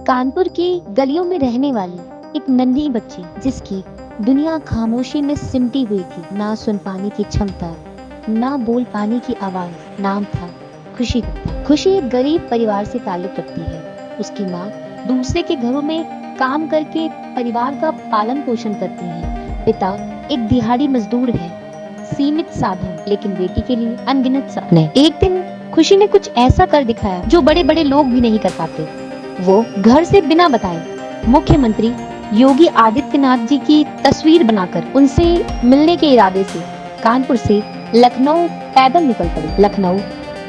कानपुर की गलियों में रहने वाली एक नन्ही बच्ची जिसकी दुनिया खामोशी में सिमटी हुई थी। ना सुन पाने की क्षमता, ना बोल पाने की आवाज। नाम था खुशी गुप्ता। खुशी एक गरीब परिवार से ताल्लुक रखती है। उसकी माँ दूसरे के घरों में काम करके परिवार का पालन पोषण करती है। पिता एक दिहाड़ी मजदूर है। सीमित साधन लेकिन बेटी के लिए अनगिनत सपने। एक दिन खुशी ने कुछ ऐसा कर दिखाया जो बड़े बड़े लोग भी नहीं कर पाते। वो घर से बिना बताए मुख्यमंत्री योगी आदित्यनाथ जी की तस्वीर बनाकर उनसे मिलने के इरादे से कानपुर से लखनऊ पैदल निकल पड़ी। लखनऊ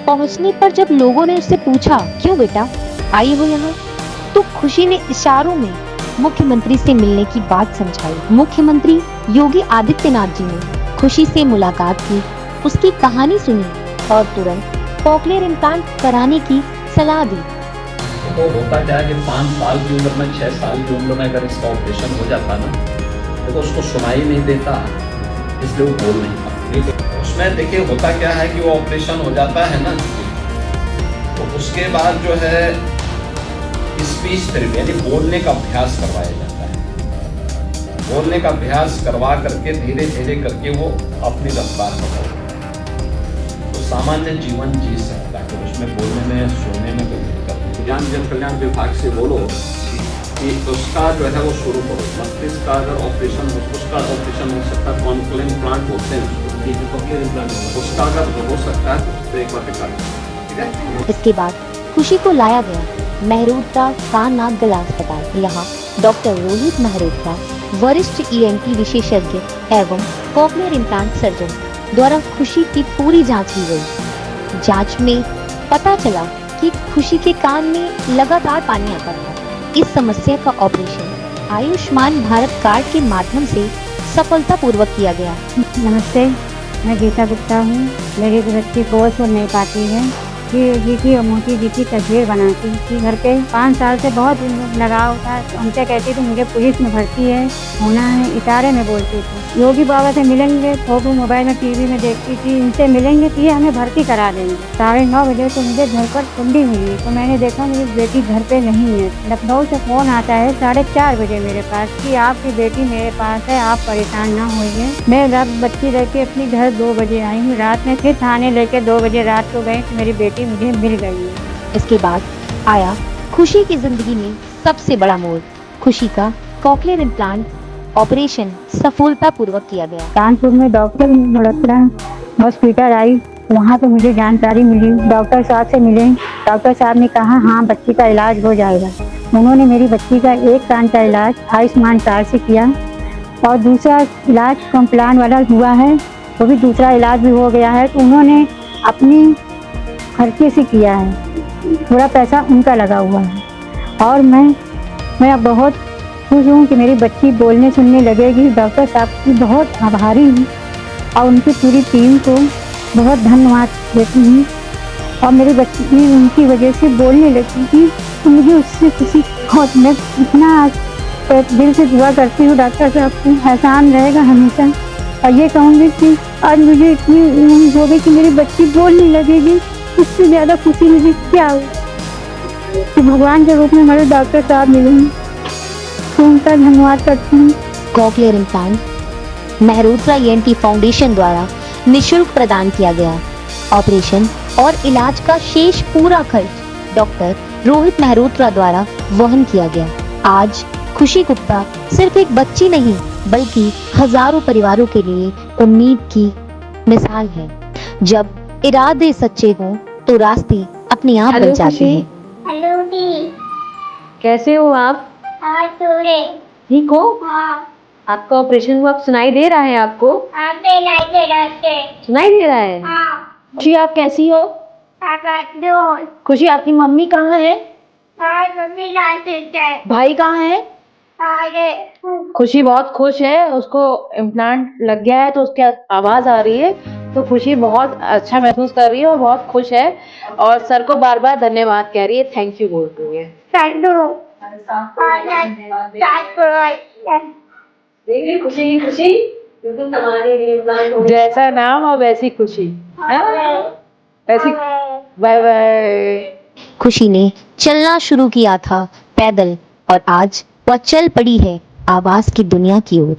पहुंचने पर जब लोगों ने उससे पूछा, क्यों बेटा आई हो यहाँ, तो खुशी ने इशारों में मुख्यमंत्री से मिलने की बात समझाई। मुख्यमंत्री योगी आदित्यनाथ जी ने खुशी से मुलाकात की, उसकी कहानी सुनी और तुरंत कॉकलियर इम्प्लांट कराने की सलाह दी। तो होता क्या है कि 5 साल की उम्र में, 6 साल की उम्र में अगर इसका ऑपरेशन हो जाता ना, तो उसको सुनाई नहीं देता, इसलिए वो बोल नहीं पाता। उसमें देखिए होता क्या है कि वो ऑपरेशन हो जाता है ना, तो उसके बाद जो है स्पीच थेरेपी यानी बोलने का अभ्यास करवाया जाता है। बोलने का अभ्यास करवा करके धीरे धीरे करके वो अपनी रफ्तार पकड़ता है, तो सामान्य जीवन जी सकता है। तो उसमें बोलने में, सुनने में कोई दिक्कत नहीं। जन कल्याण विभाग से बोलो कि उसका जो है वो शुरू करो। मस्तिष्क का अगर ऑपरेशन हो, उसका ऑपरेशन हो सकता है, कॉन्क्लेम प्लांट होते हैं उसका अगर हो सकता है तो एक बार दिखा, ठीक है। इसके बाद खुशी को लाया गया मेहरोत्रा कान नाक गला अस्पताल। यहाँ डॉक्टर रोहित मेहरोत्रा वरिष्ठ ईएनटी विशेषज्ञ एवं कॉकलियर इम्प्लांट सर्जन द्वारा खुशी की पूरी जांच की गई। जांच में पता चला कि खुशी के कान में लगातार पानी आता था। इस समस्या का ऑपरेशन आयुष्मान भारत कार्ड के माध्यम से सफलतापूर्वक किया गया। नमस्ते, मैं गीता गुप्ता हूँ। मेरी बच्ची बोल सुन नहीं पाती है। जी की और मोती जी की तस्वीर बनाती थी घर पे। 5 साल से बहुत लगाव था। उनसे कहती थी मुझे पुलिस में भर्ती है होना है, इशारे में बोलती थी। योगी बाबा से मिलेंगे, फोटो मोबाइल में टीवी में देखती थी, इनसे मिलेंगे तो ये हमें भर्ती करा देंगे। 9:30 बजे तो मुझे घर पर कुंडी मिली, तो मैंने देखा मेरी बेटी घर पे नहीं है। लखनऊ से फोन आता है 4:30 बजे मेरे पास कि आपकी बेटी मेरे पास है, आप परेशान ना होइए। मैं बच्ची लेके अपनी घर 2 बजे आई हूँ। रात में फिर थाने लेके 2 बजे रात को गई, मेरी बेटी मुझे मिल गई है। इसके बाद आया खुशी की जिंदगी में सबसे बड़ा मोड़। खुशी का कॉकलियर इम्प्लांट ऑपरेशन सफलतापूर्वक किया गया। कानपुर में डॉक्टर मल्होत्रा हॉस्पिटल आई, वहाँ पे मुझे जानकारी मिली। डॉक्टर साहब से मिले, डॉक्टर साहब ने कहा हाँ बच्ची का इलाज हो जाएगा। उन्होंने मेरी बच्ची का एक कान का इलाज आयुष्मान कार्ड से किया और दूसरा इलाज इम्प्लांट वाला हुआ है, वो भी दूसरा इलाज भी हो गया है। तो उन्होंने अपनी खर्चे से किया है, थोड़ा पैसा उनका लगा हुआ है। और मैं अब बहुत खुश हूँ कि मेरी बच्ची बोलने सुनने लगेगी। डॉक्टर साहब की बहुत आभारी हूँ और उनकी पूरी टीम को बहुत धन्यवाद देती हूँ। और मेरी बच्ची उनकी वजह से बोलने लगी थी, तो मुझे उससे खुशी बहुत। मैं इतना दिल से दुआ करती हूँ डॉक्टर साहब को एहसान रहेगा हमेशा। और ये कहूँगी कि आज मुझे इतनी उम्मीद हो गई कि मेरी बच्ची बोलने लगेगी, इससे ज़्यादा खुशी मुझे क्या हो कि भगवान के रूप में हमारे डॉक्टर साहब मिले हैं, तो उनका धन्यवाद करती हूँ। Cochlear implant Mehrotra ENT foundation द्वारा निःशुल्क प्रदान किया गया। ऑपरेशन और इलाज का शेष पूरा खर्च डॉक्टर रोहित मेहरोत्रा द्वारा वहन किया गया। आज खुशी गुप्ता सिर्फ एक बच्ची नहीं बल्कि हजारों परिवारों के लिए उम्मीद की मिसाल है। जब इरादे सच्चे हों तो रास्ते अपने आप बन जाते हैं। हेलो दी, कैसे हो आप? ठीक हो? हाँ, आपका ऑपरेशन हुआ, सुनाई दे रहा है आपको? आपने नहीं दे रहे। सुनाई दे रहा है? हाँ, खुशी आप कैसी हो? दो, खुशी आपकी मम्मी कहाँ है? हाँ, मम्मी नहीं देते। भाई कहाँ है? आगे, खुशी बहुत खुश है, उसको इम्प्लांट लग गया है तो उसकी आवाज आ रही है, तो खुशी बहुत अच्छा महसूस कर रही है और बहुत खुश है और सर को बार बार धन्यवाद कह रही है, थैंक यू बोल रही है। देखिए खुशी खुशी बिल्कुल तुम्हारे लिए जैसा नाम और वैसी खुशी, वैसी। Bye bye. खुशी ने चलना शुरू किया था पैदल और आज वह चल पड़ी है आवाज की दुनिया की ओर।